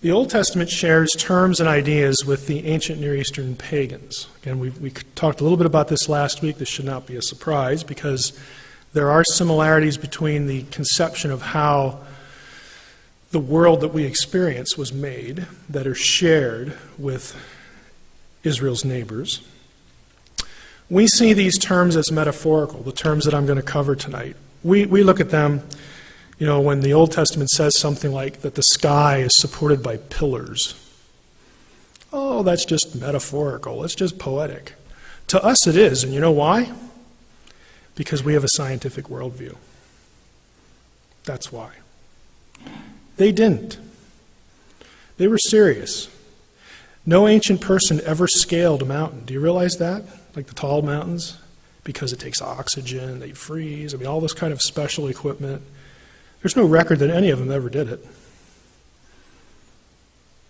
The Old Testament shares terms and ideas with the ancient Near Eastern pagans. Again, we talked a little bit about this last week. This should not be a surprise because there are similarities between the conception of how the world that we experience was made that are shared with Israel's neighbors. We see these terms as metaphorical, the terms that I'm going to cover tonight. We look at them, you know, when the Old Testament says something like that the sky is supported by pillars. Oh, that's just metaphorical. It's just poetic. To us it is, and you know why? Because we have a scientific worldview. That's why. They didn't. They were serious. No ancient person ever scaled a mountain. Do you realize that? Like the tall mountains? Because it takes oxygen, they freeze, I mean, all this kind of special equipment. There's no record that any of them ever did it.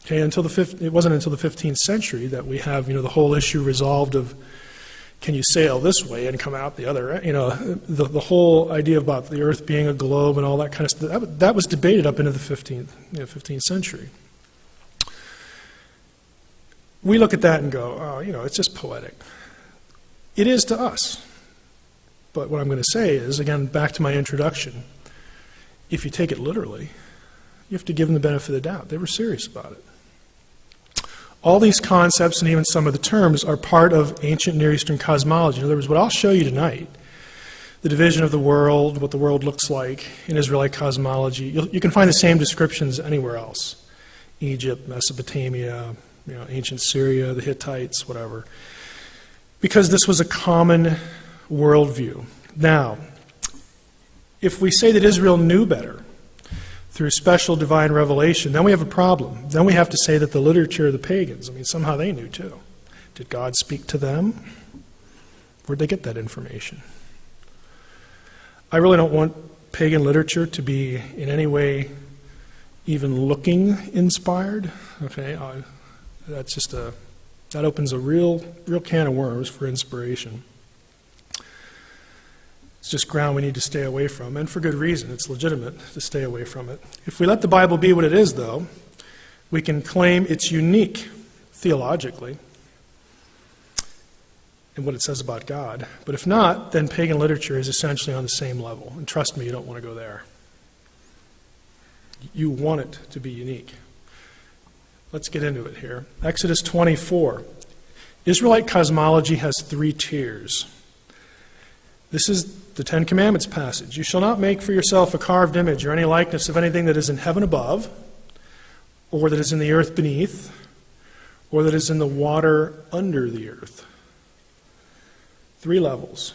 Okay, it wasn't until the 15th century that we have, you know, the whole issue resolved of can you sail this way and come out the other? You know, the whole idea about the Earth being a globe and all that kind of stuff, that was debated up into the 15th century. We look at that and go, oh, you know, it's just poetic. It is to us. But what I'm going to say is, again, back to my introduction, if you take it literally, you have to give them the benefit of the doubt. They were serious about it. All these concepts and even some of the terms are part of ancient Near Eastern cosmology. In other words, what I'll show you tonight, the division of the world, what the world looks like in Israelite cosmology, you can find the same descriptions anywhere else. Egypt, Mesopotamia, you know, ancient Syria, the Hittites, whatever. Because this was a common worldview. Now, if we say that Israel knew better through special divine revelation, then we have a problem. Then we have to say that the literature of the pagans, I mean, somehow they knew too. Did God speak to them? Where'd they get that information? I really don't want pagan literature to be in any way even looking inspired. Okay, that's just that opens a real can of worms for inspiration. It's just ground we need to stay away from, and for good reason. It's legitimate to stay away from it. If we let the Bible be what it is, though, we can claim it's unique theologically in what it says about God. But if not, then pagan literature is essentially on the same level. And trust me, you don't want to go there. You want it to be unique. Let's get into it here. Exodus 24. Israelite cosmology has 3 tiers. This is the Ten Commandments passage. You shall not make for yourself a carved image or any likeness of anything that is in heaven above, or that is in the earth beneath, or that is in the water under the earth. 3 levels.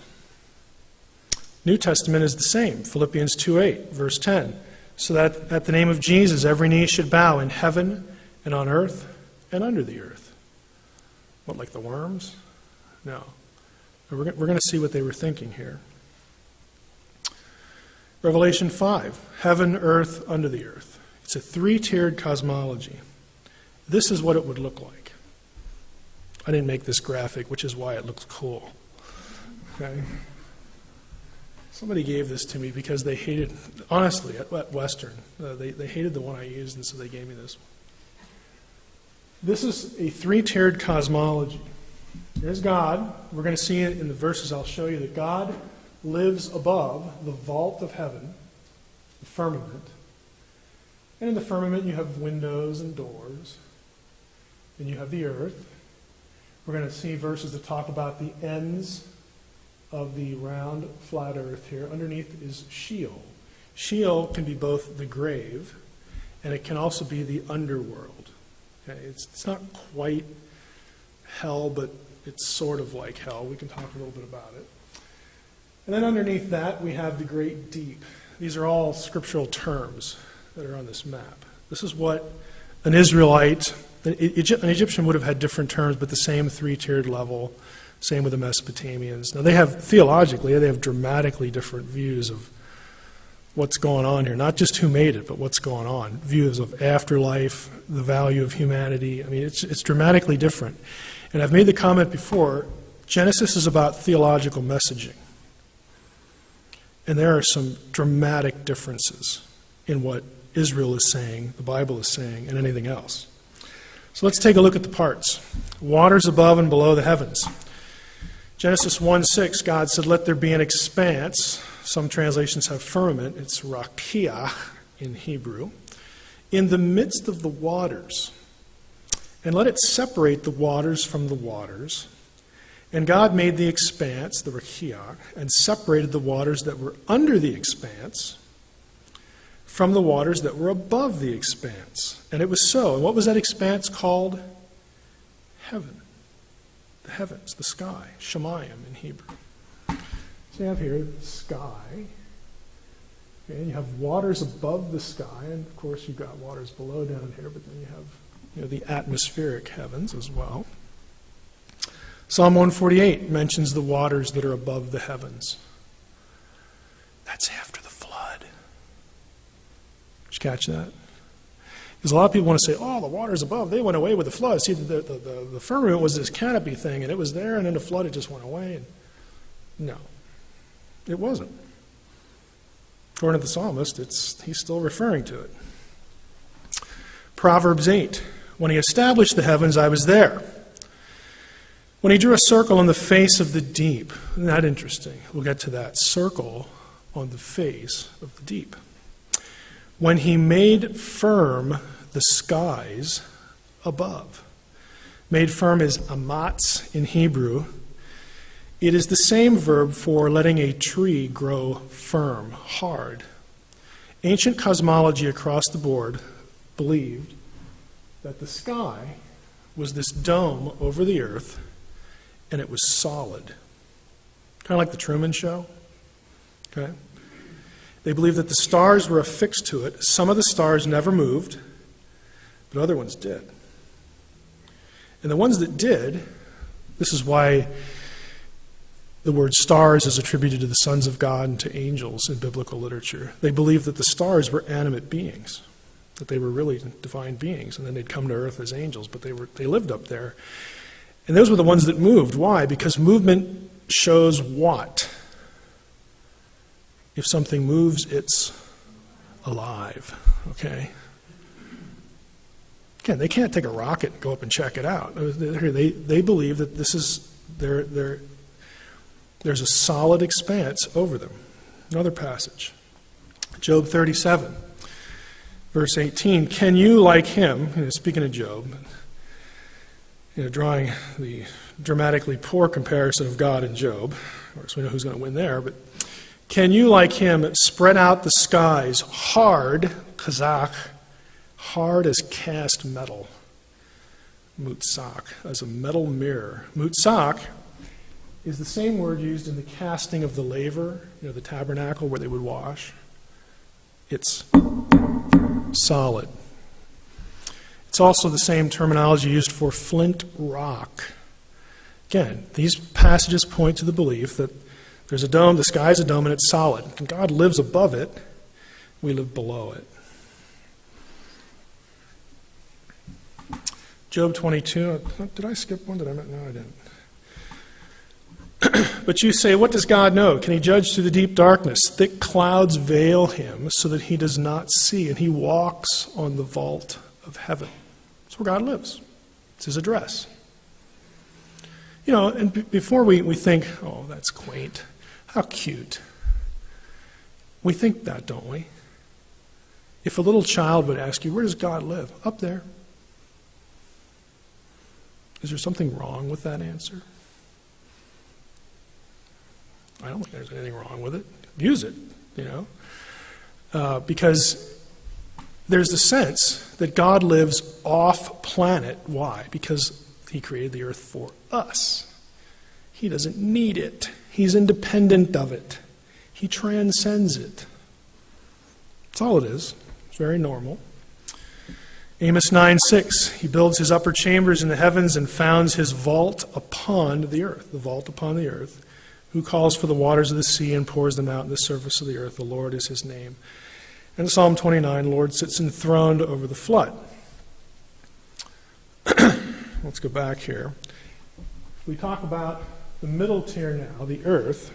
New Testament is the same. Philippians 2:8, verse 10. So that at the name of Jesus every knee should bow in heaven and on earth and under the earth. What, like the worms? No. We're going to see what they were thinking here. Revelation 5, heaven, earth, under the earth. It's a 3-tiered cosmology. This is what it would look like. I didn't make this graphic, which is why it looks cool. Okay? Somebody gave this to me because they hated, honestly, at Western, they hated the one I used, and so they gave me this one. This is a 3-tiered cosmology. There's God. We're going to see it in the verses I'll show you that God lives above the vault of heaven, the firmament. And in the firmament you have windows and doors. And you have the earth. We're going to see verses that talk about the ends of the round, flat earth here. Underneath is Sheol. Sheol can be both the grave, and it can also be the underworld. Okay? It's not quite hell, but it's sort of like hell. We can talk a little bit about it. And then underneath that, we have the great deep. These are all scriptural terms that are on this map. This is what an Israelite, an Egyptian would have had different terms, but the same 3-tiered level. Same with the Mesopotamians. Now, they have, theologically, they have dramatically different views of what's going on here. Not just who made it, but what's going on. Views of afterlife, the value of humanity. I mean, it's dramatically different. And I've made the comment before, Genesis is about theological messaging. And there are some dramatic differences in what Israel is saying, the Bible is saying, and anything else. So let's take a look at the parts. Waters above and below the heavens. Genesis 1:6, God said, let there be an expanse. Some translations have firmament. It's rakiah in Hebrew. In the midst of the waters. And let it separate the waters from the waters. And God made the expanse, the rakiah, and separated the waters that were under the expanse from the waters that were above the expanse. And it was so. And what was that expanse called? Heaven. The heavens, the sky. Shemayim in Hebrew. So you have here the sky. Okay, and you have waters above the sky. And of course you've got waters below down here. But then you have the atmospheric heavens as well. Psalm 148 mentions the waters that are above the heavens. That's after the flood. Did you catch that? Because a lot of people want to say, oh, the waters above, they went away with the flood. See, the firmament was this canopy thing, and it was there, and then the flood, it just went away. And no, it wasn't. According to the psalmist, he's still referring to it. Proverbs 8, when he established the heavens, I was there. When he drew a circle on the face of the deep. Isn't that interesting? We'll get to that. Circle on the face of the deep. When he made firm the skies above. Made firm is amatz in Hebrew. It is the same verb for letting a tree grow firm, hard. Ancient cosmology across the board believed that the sky was this dome over the earth, and it was solid. Kind of like the Truman Show. Okay? They believed that the stars were affixed to it. Some of the stars never moved, but other ones did. And the ones that did, this is why the word stars is attributed to the sons of God and to angels in biblical literature. They believed that the stars were animate beings, that they were really divine beings, and then they'd come to earth as angels, but they lived up there. And those were the ones that moved. Why? Because movement shows what? If something moves, it's alive. Okay? Again, they can't take a rocket and go up and check it out. They believe that this is there's a solid expanse over them. Another passage. Job 37, verse 18. Can you, like him, speaking of Job, drawing the dramatically poor comparison of God and Job. Of course, we know who's going to win there. But can you, like him, spread out the skies hard, kazakh, hard as cast metal, mutzak, as a metal mirror. Mutzak is the same word used in the casting of the laver, the tabernacle where they would wash. It's solid. It's also the same terminology used for flint rock. Again, these passages point to the belief that there's a dome, the sky's a dome, and it's solid. And God lives above it, we live below it. Job 22, did I skip one? No, I didn't. But you say, what does God know? Can he judge through the deep darkness? Thick clouds veil him so that he does not see, and he walks on the vault of heaven. That's where God lives. It's his address. And before we think, oh, that's quaint, how cute. We think that, don't we? If a little child would ask you, where does God live? Up there. Is there something wrong with that answer? I don't think there's anything wrong with it. Use it, because there's the sense that God lives off planet. Why? Because he created the earth for us. He doesn't need it. He's independent of it. He transcends it. That's all it is. It's very normal. Amos 9:6, he builds his upper chambers in the heavens and founds his vault upon the earth. The vault upon the earth. Who calls for the waters of the sea and pours them out in the surface of the earth. The Lord is his name. And in Psalm 29, the Lord sits enthroned over the flood. Let's go back here. We talk about the middle tier now, the earth.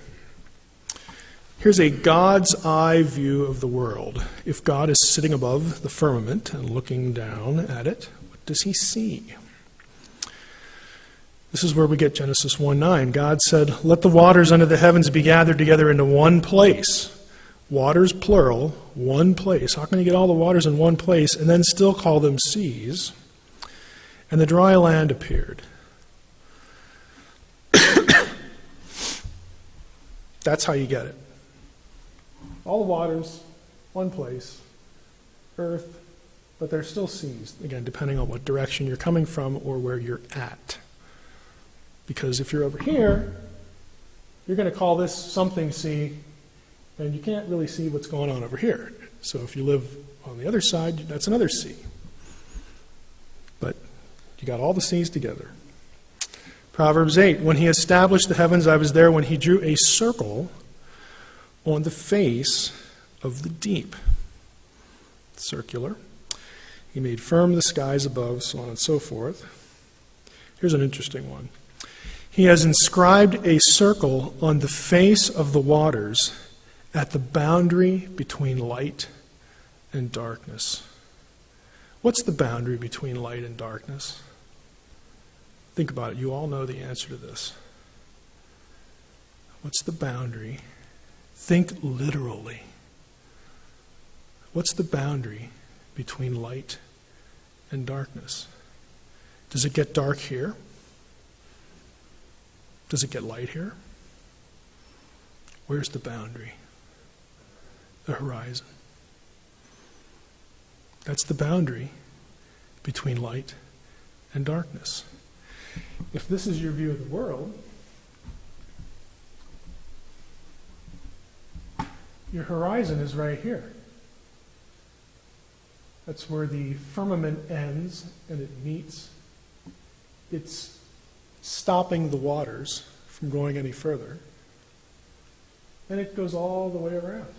Here's a God's eye view of the world. If God is sitting above the firmament and looking down at it, what does he see? This is where we get Genesis 1:9. God said, "Let the waters under the heavens be gathered together into one place." Waters, plural, one place. How can you get all the waters in one place and then still call them seas? And the dry land appeared. That's how you get it. All the waters, one place, earth, but they're still seas, again, depending on what direction you're coming from or where you're at. Because if you're over here, you're going to call this something sea, and you can't really see what's going on over here. So if you live on the other side, that's another sea. But you got all the seas together. Proverbs 8, when he established the heavens, I was there when he drew a circle on the face of the deep. Circular. He made firm the skies above, so on and so forth. Here's an interesting one. He has inscribed a circle on the face of the waters at the boundary between light and darkness. What's the boundary between light and darkness? Think about it. You all know the answer to this. What's the boundary? Think literally. What's the boundary between light and darkness? Does it get dark here? Does it get light here? Where's the boundary? The horizon. That's the boundary between light and darkness. If this is your view of the world, your horizon is right here. That's where the firmament ends and it meets. It's stopping the waters from going any further. And it goes all the way around,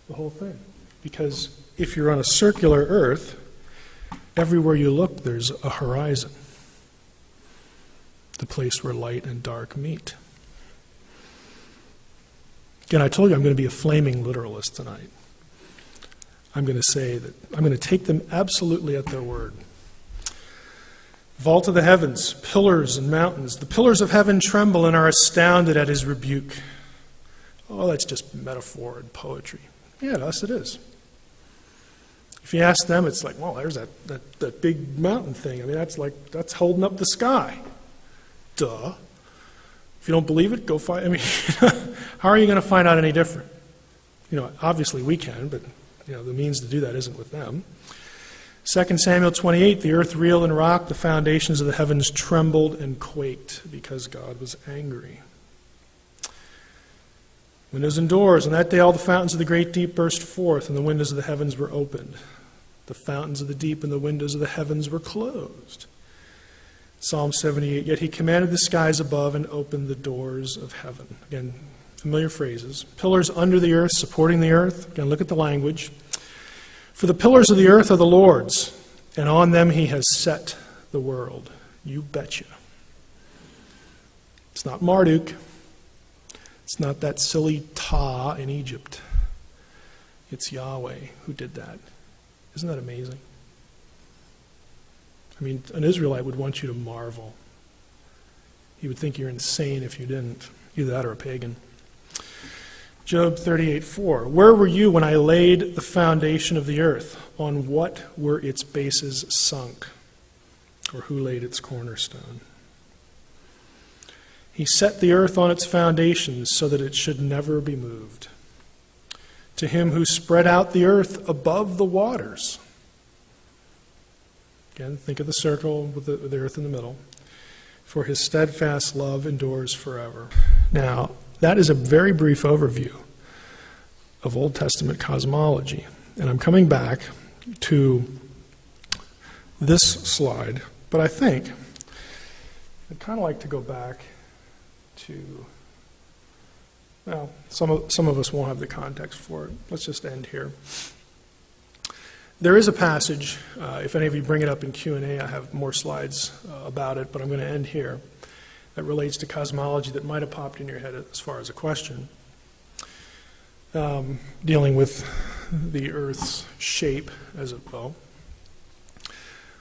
the whole thing. Because if you're on a circular earth, everywhere you look, there's a horizon. The place where light and dark meet. Again, I told you I'm going to be a flaming literalist tonight. I'm going to say that I'm going to take them absolutely at their word. Vault of the heavens, pillars and mountains. The pillars of heaven tremble and are astounded at his rebuke. Oh, that's just metaphor and poetry. Yeah, yes, it is. If you ask them, it's like, well, there's that big mountain thing. I mean, that's holding up the sky. Duh. If you don't believe it, go find. I mean, how are you going to find out any different? Obviously we can, but the means to do that isn't with them. 2 Samuel 28, the earth reeled and rocked, the foundations of the heavens trembled and quaked because God was angry. Windows and doors, and that day all the fountains of the great deep burst forth, and the windows of the heavens were opened. The fountains of the deep and the windows of the heavens were closed. Psalm 78, yet he commanded the skies above and opened the doors of heaven. Again, familiar phrases. Pillars under the earth, supporting the earth. Again, look at the language. For the pillars of the earth are the Lord's, and on them he has set the world. You betcha. It's not Marduk. It's not that silly Ta in Egypt. It's Yahweh who did that. Isn't that amazing? I mean, an Israelite would want you to marvel. He would think you're insane if you didn't. Either that or a pagan. Job 38:4. Where were you when I laid the foundation of the earth? On what were its bases sunk? Or who laid its cornerstone? He set the earth on its foundations so that it should never be moved. To him who spread out the earth above the waters. Again, think of the circle with the earth in the middle. For his steadfast love endures forever. Now, that is a very brief overview of Old Testament cosmology. And I'm coming back to this slide, but I think I'd kind of like to go back to, well, some of us won't have the context for it. Let's just end here. There is a passage, if any of you bring it up in Q&A, I have more slides about it, but I'm going to end here, that relates to cosmology that might have popped in your head as far as a question. dealing with the Earth's shape, as it will.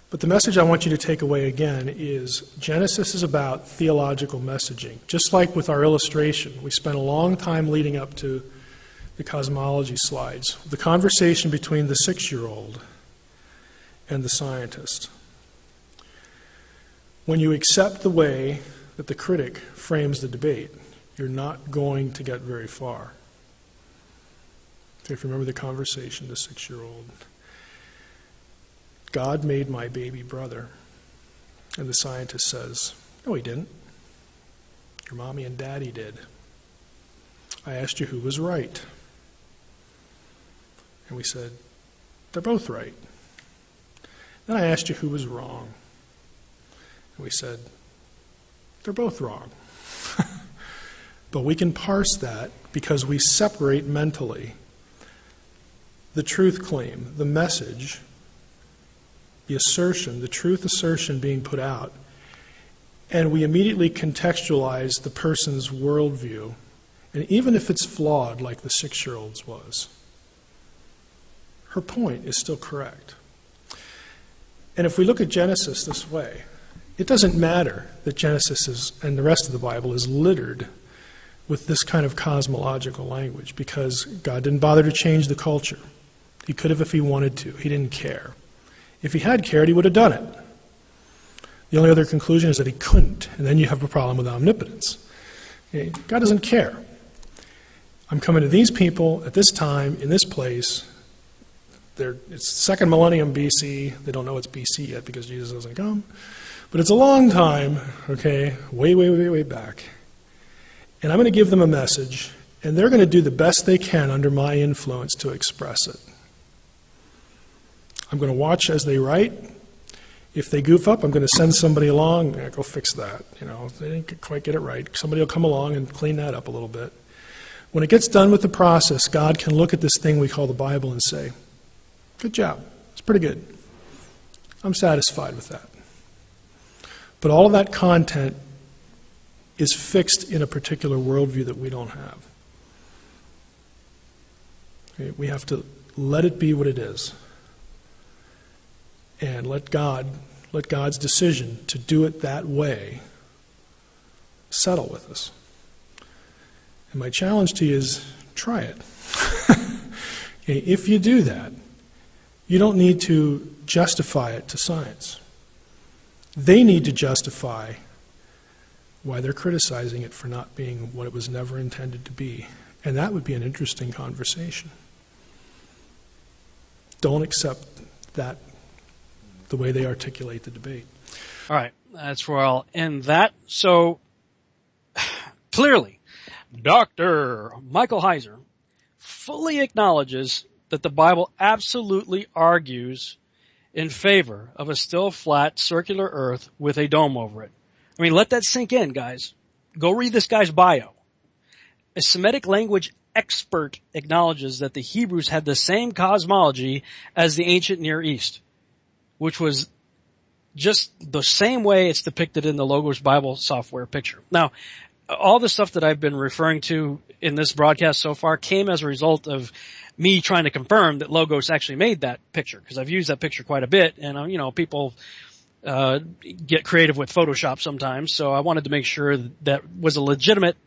But the message I want you to take away again is Genesis is about theological messaging. Just like with our illustration, we spent a long time leading up to the cosmology slides, the conversation between the 6-year-old and the scientist. When you accept the way that the critic frames the debate, you're not going to get very far. If you remember the conversation, the 6-year-old. God made my baby brother. And the scientist says, no, he didn't. Your mommy and daddy did. I asked you who was right. And we said, they're both right. Then I asked you who was wrong. And we said, they're both wrong. But we can parse that because we separate mentally the truth claim, the message, the assertion, the truth assertion being put out, and we immediately contextualize the person's worldview, and even if it's flawed like the 6-year-old's was, her point is still correct. And if we look at Genesis this way, it doesn't matter that Genesis is, and the rest of the Bible is littered with this kind of cosmological language because God didn't bother to change the culture. He could have if he wanted to. He didn't care. If he had cared, he would have done it. The only other conclusion is that he couldn't, and then you have a problem with omnipotence. Okay? God doesn't care. I'm coming to these people at this time, in this place. It's second millennium BC. They don't know it's BC yet because Jesus doesn't come. But it's a long time, okay, way, way, way, way back. And I'm going to give them a message, and they're going to do the best they can under my influence to express it. I'm going to watch as they write. If they goof up, I'm going to send somebody along. Yeah, go fix that. If they didn't quite get it right, somebody will come along and clean that up a little bit. When it gets done with the process, God can look at this thing we call the Bible and say, good job. It's pretty good. I'm satisfied with that. But all of that content is fixed in a particular worldview that we don't have. Okay, we have to let it be what it is. And let God's decision to do it that way settle with us. And my challenge to you is try it. Okay, if you do that, you don't need to justify it to science. They need to justify why they're criticizing it for not being what it was never intended to be. And that would be an interesting conversation. Don't accept that the way they articulate the debate. All right, that's where I'll end that. So, clearly, Dr. Michael Heiser fully acknowledges that the Bible absolutely argues in favor of a still flat circular earth with a dome over it. I mean, let that sink in, guys. Go read this guy's bio. A Semitic language expert acknowledges that the Hebrews had the same cosmology as the ancient Near East, which was just the same way it's depicted in the Logos Bible software picture. Now, all the stuff that I've been referring to in this broadcast so far came as a result of me trying to confirm that Logos actually made that picture, because I've used that picture quite a bit, and people get creative with Photoshop sometimes, so I wanted to make sure that was a legitimate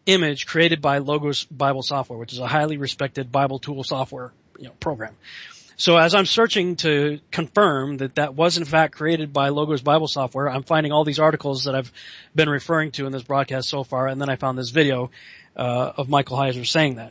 image created by Logos Bible software, which is a highly respected Bible tool software program. So as I'm searching to confirm that that was in fact created by Logos Bible software, I'm finding all these articles that I've been referring to in this broadcast so far, and then I found this video of Michael Heiser saying that.